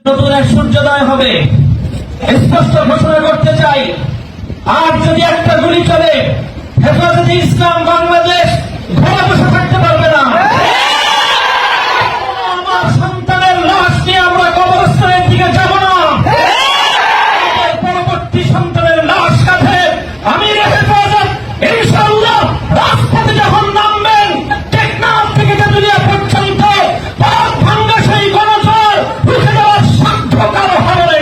নতুন এক সূর্যোদয় হবে, স্পষ্ট ঘোষণা করতে চাই। আর যদি একটা গুলি চলে, হেফাজতে ইসলাম বাংলাদেশ ঘরে বসে থাকতে পারবে না। আমার সন্তানের লাশ নিয়ে আমরা কবরস্থানের দিকে যাব না। পরবর্তী সন্তানের লাশ কাঁধে আমির হেফাজত ইনশাআল্লাহ রাজপথে যখন নামবেন, টেকনাফ থেকে তেঁতুলিয়া পর্যন্ত পথ ভাঙ্গা সেই গণজোয়ার রুখে দেওয়ার সাধ্য কারো হবে না।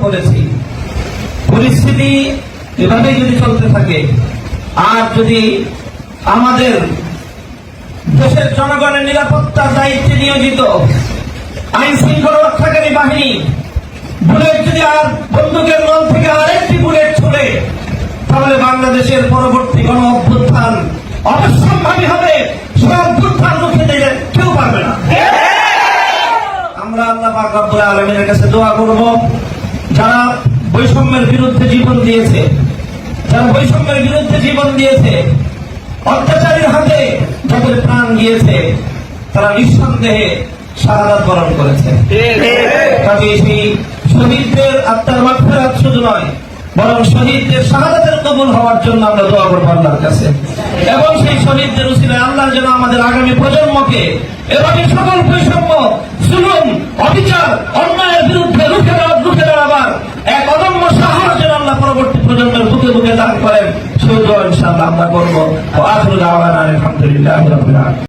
করেছি পরিস্থিতি এভাবেই যদি চলতে থাকে, আর যদি আমাদের দেশের জনগণের নিরাপত্তার দায়িত্বে নিয়োজিত আইন শৃঙ্খলা রক্ষাকারী বাহিনী বুলেট যদি আর বন্দুকের নল থেকে আরেকটি বুলেট ছুড়ে, তাহলে বাংলাদেশের পরবর্তী গণ অভ্যুত্থান অবশ্যম্ভাবী হবে। সে অভ্যুত্থান রুখে দিলে কেউ পারবে না। আমরা আল্লাহ পাক রব্বুল আলামিনের কাছে দোয়া করব, যারা বৈষম্যের বিরুদ্ধে জীবন দিয়েছে, অত্যাচারীর হাতে যাদের প্রাণ গিয়েছে, তারা নিঃসন্দেহে শাহাদাত বরণ করেছে। কাজে সেই শহীদদের আত্মার মাগফিরাত শুধু নয়, বরং শহীদদের শাহাদাতের কবুল হওয়ার জন্য আমরা দোয়া করব আল্লাহর কাছে। এবং সেই শহীদদের উসিলায় আল্লাহ যেন আমাদের আগামী প্রজন্মকে এভাবে সকল বৈষম্য, জুলুম, অবিচার, অন্যায়ের বিরুদ্ধে রুখে দাঁড়াবার এক অদম্য সাহস যেন আল্লাহ পরবর্তী প্রজন্মের বুকে বুকে দান করেন, সেই দোয়া ইনশাআল্লাহ আমরা করবো। আখিরু দাওয়ানা আলহামদুলিল্লাহি রাব্বিল আলামিন।